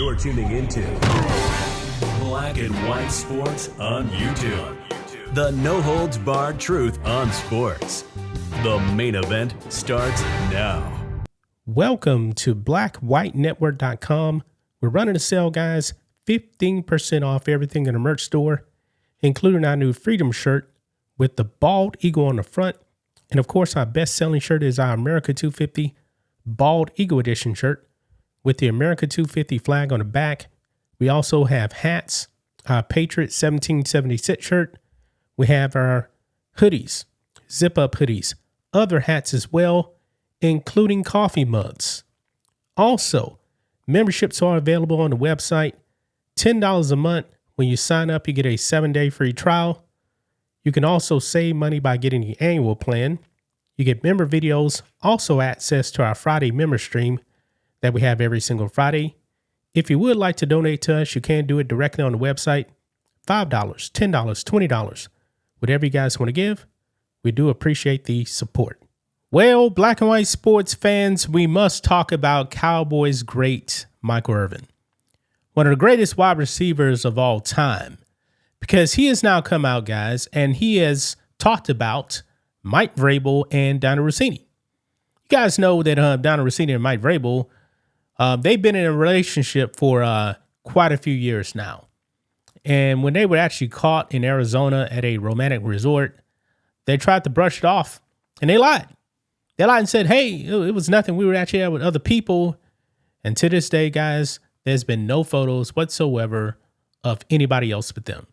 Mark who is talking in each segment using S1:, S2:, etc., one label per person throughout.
S1: You're tuning into Black and White Sports on YouTube. The no-holds-barred truth on sports. The main event starts now.
S2: Welcome to blackwhitenetwork.com. We're running a sale, guys. 15% off everything in the merch store, including our new Freedom shirt with the bald eagle on the front. And of course, our best-selling shirt is our America 250 Bald Eagle Edition shirt with the America 250 flag on the back. We also have hats, our Patriot 1776 shirt. We have our hoodies, zip-up hoodies, other hats as well, including coffee mugs. Also, memberships are available on the website. $10 a month. When you sign up, you get a 7-day free trial. You can also save money by getting the annual plan. You get member videos, also access to our Friday member stream that we have every single Friday. If you would like to donate to us, you can do it directly on the website. $5, $10, $20, whatever you guys want to give. We do appreciate the support. Well, black and white sports fans, we must talk about Cowboys great Michael Irvin, one of the greatest wide receivers of all time, because he has now come out, guys, and he has talked about Mike Vrabel and Dianna Russini. You guys know that Dianna Russini and Mike Vrabel, they've been in a relationship for quite a few years now. And when they were actually caught in Arizona at a romantic resort, they tried to brush it off, and they lied. They lied and said, hey, it was nothing. We were actually out with other people. And to this day, guys, there's been no photos whatsoever of anybody else but them.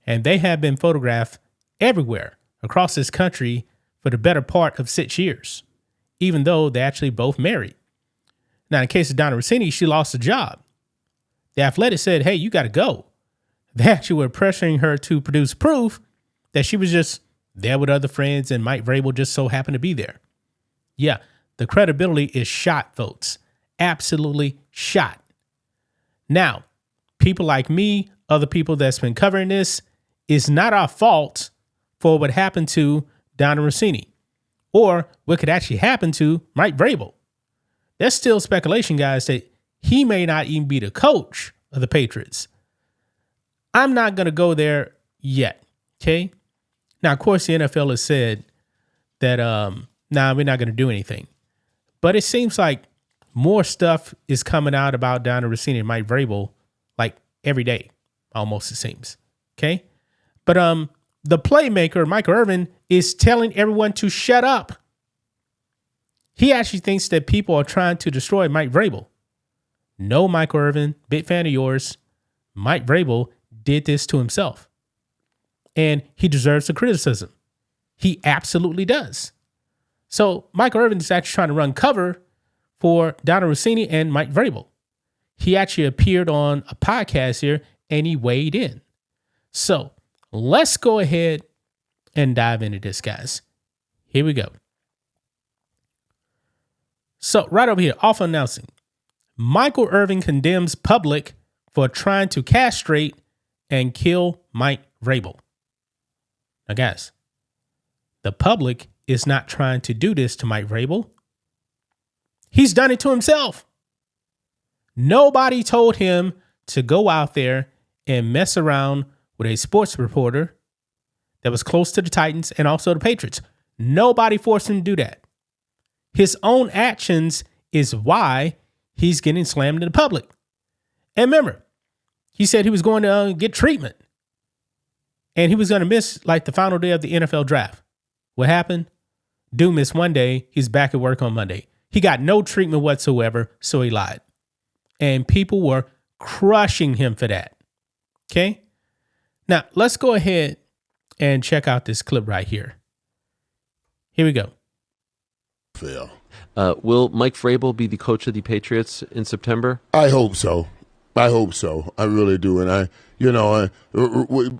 S2: And they have been photographed everywhere across this country for the better part of 6 years, even though they actually both married. Now, in the case of Dianna Russini, she lost a job. The Athletic said, hey, you got to go. They actually were pressuring her to produce proof that she was just there with other friends and Mike Vrabel just so happened to be there. Yeah, the credibility is shot, folks. Absolutely shot. Now, people like me, other people that's been covering this, it's not our fault for what happened to Dianna Russini or what could actually happen to Mike Vrabel. There's still speculation, guys, that he may not even be the coach of the Patriots. I'm not going to go there yet, okay? Now, of course, the NFL has said that, we're not going to do anything. But it seems like more stuff is coming out about Dianna Russini and Mike Vrabel, like every day, almost it seems, okay? But the playmaker, Michael Irvin, is telling everyone to shut up. He actually thinks that people are trying to destroy Mike Vrabel. No, Michael Irvin, big fan of yours. Mike Vrabel did this to himself. And he deserves the criticism. He absolutely does. So Michael Irvin is actually trying to run cover for Dianna Russini and Mike Vrabel. He actually appeared on a podcast here and he weighed in. So let's go ahead and dive into this, guys. Here we go. So right over here, off announcing, Michael Irvin condemns public for trying to castrate and kill Mike Vrabel. Now, guys, the public is not trying to do this to Mike Vrabel. He's done it to himself. Nobody told him to go out there and mess around with a sports reporter that was close to the Titans and also the Patriots. Nobody forced him to do that. His own actions is why he's getting slammed in the public. And remember, he said he was going to get treatment. And he was going to miss like the final day of the NFL draft. What happened? Dude missed one day. He's back at work on Monday. He got no treatment whatsoever, so he lied. And people were crushing him for that. Okay? Now, let's go ahead and check out this clip right here. Here we go.
S3: Will Mike Vrabel be the coach of the Patriots in September?
S4: I hope so. I really do. And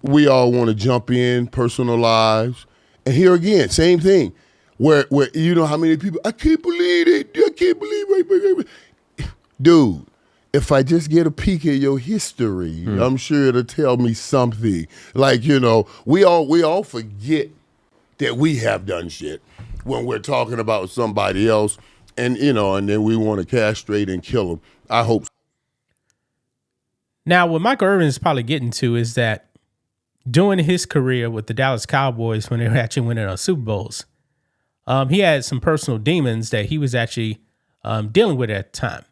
S4: we all want to jump in, personal lives. And here again, same thing. Where you know how many people, I can't believe it. I can't believe it. Dude, if I just get a peek at your history, I'm sure it'll tell me something. Like, we all forget that we have done shit when we're talking about somebody else, and then we want to castrate and kill them. I hope.
S2: Now, what Michael Irvin is probably getting to is that during his career with the Dallas Cowboys, when they were actually winning Super Bowls, he had some personal demons that he was actually dealing with at the time.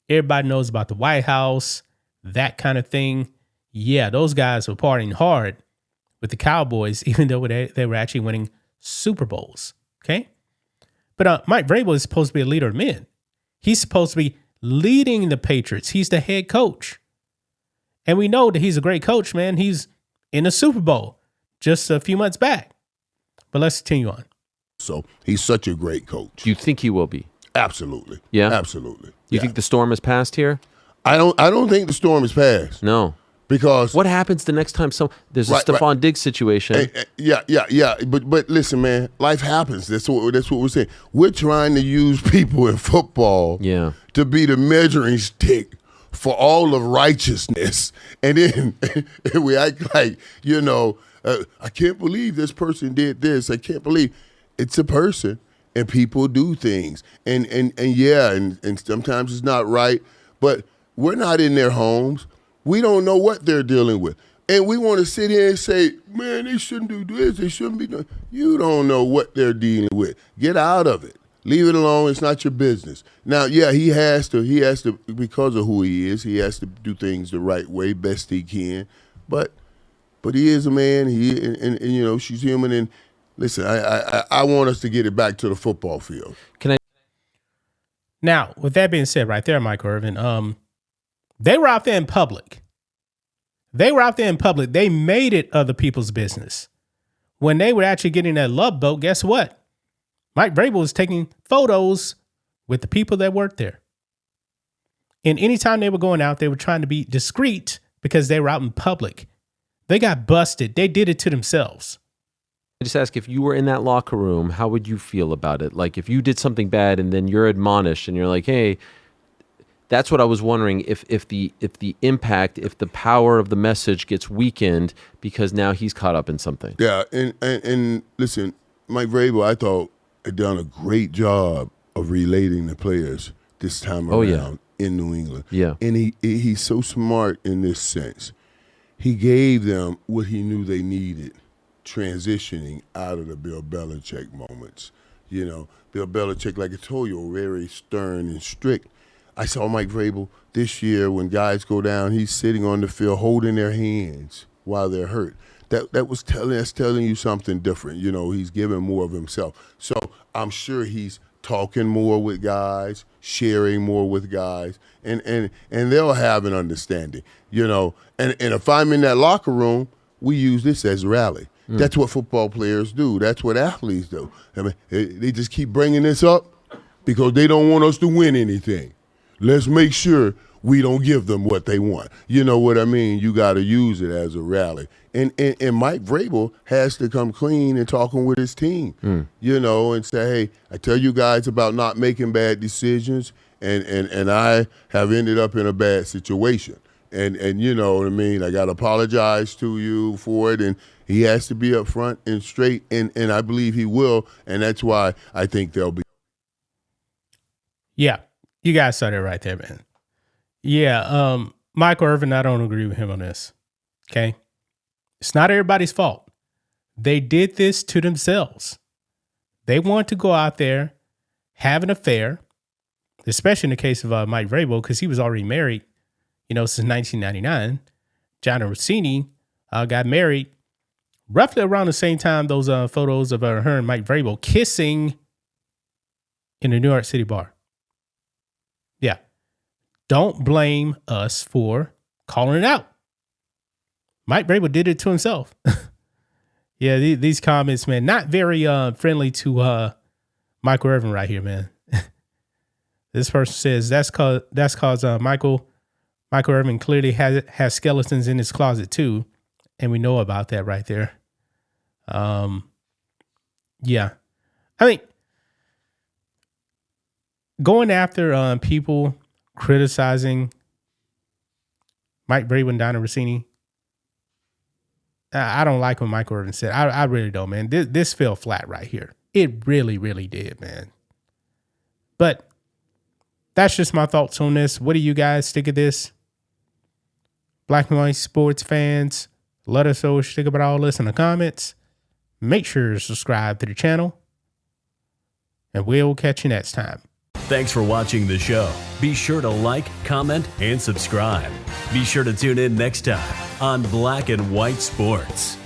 S2: Everybody knows about the White House, that kind of thing. Yeah, those guys were partying hard with the Cowboys, even though they were actually winning Super Bowls. Okay. But Mike Vrabel is supposed to be a leader of men. He's supposed to be leading the Patriots. He's the head coach. And we know that he's a great coach, man. He's in a Super Bowl just a few months back. But let's continue on.
S4: So he's such a great coach.
S3: Do you think he will be?
S4: Absolutely.
S3: Yeah?
S4: Absolutely.
S3: You think the storm has passed here?
S4: I don't think the storm has passed.
S3: No.
S4: Because
S3: what happens the next time there's a Stephon Diggs situation?
S4: Yeah. But listen, man, life happens. That's what we're saying. We're trying to use people in football to be the measuring stick for all of righteousness. And then we act like, I can't believe this person did this. I can't believe it's a person and people do things. And sometimes it's not right, but we're not in their homes. We don't know what they're dealing with. And we want to sit here and say, man, they shouldn't do this. They shouldn't be doing. You don't know what they're dealing with. Get out of it. Leave it alone. It's not your business. Now, he has to, because of who he is, he has to do things the right way, best he can. But he is a man. And she's human. And listen, I want us to get it back to the football field.
S2: Now, with that being said, right there, Mike Irvin, they were out there in public. They made it other people's business. When they were actually getting that love boat, guess what? Mike Vrabel was taking photos with the people that worked there. And anytime they were going out, they were trying to be discreet because they were out in public. They got busted. They did it to themselves.
S3: I just ask, if you were in that locker room, how would you feel about it? Like if you did something bad and then you're admonished and you're like, hey, that's what I was wondering, if the impact, if the power of the message gets weakened because now he's caught up in something.
S4: Yeah, and listen, Mike Vrabel, I thought, had done a great job of relating the players this time around in New England.
S3: Yeah.
S4: And he's so smart in this sense. He gave them what he knew they needed, transitioning out of the Bill Belichick moments. Bill Belichick, like I told you, very stern and strict. I saw Mike Vrabel this year when guys go down, he's sitting on the field holding their hands while they're hurt. That's telling you something different. He's giving more of himself. So I'm sure he's talking more with guys, sharing more with guys, and they'll have an understanding. And if I'm in that locker room, we use this as a rally. That's what football players do. That's what athletes do. I mean, they just keep bringing this up because they don't want us to win anything. Let's make sure we don't give them what they want. You know what I mean? You got to use it as a rally. And Mike Vrabel has to come clean and talking with his team, and say, hey, I tell you guys about not making bad decisions, and I have ended up in a bad situation. And you know what I mean? I got to apologize to you for it. And he has to be upfront and straight, and I believe he will. And that's why I think they'll be.
S2: Yeah, you guys saw that right there, man. Yeah, Michael Irvin, I don't agree with him on this. Okay? It's not everybody's fault. They did this to themselves. They want to go out there, have an affair, especially in the case of Mike Vrabel, because he was already married, since 1999. Dianna Russini got married roughly around the same time those photos of her and Mike Vrabel kissing in the New York City bar. Yeah. Don't blame us for calling it out. Mike Vrabel did it to himself. Yeah, these comments, man, not very friendly to Michael Irvin right here, man. This person says that's cause Michael Irvin clearly has skeletons in his closet too, and we know about that right there. Yeah, I mean, going after people criticizing Mike Vrabel and Dianna Russini, I don't like what Michael Irvin said. I really don't, man. This fell flat right here. It really, really did, man. But that's just my thoughts on this. What do you guys think of this? Black and white sports fans, let us know what you think about all this in the comments. Make sure to subscribe to the channel, and we'll catch you next time.
S1: Thanks for watching the show. Be sure to like, comment, and subscribe. Be sure to tune in next time on Black and White Sports.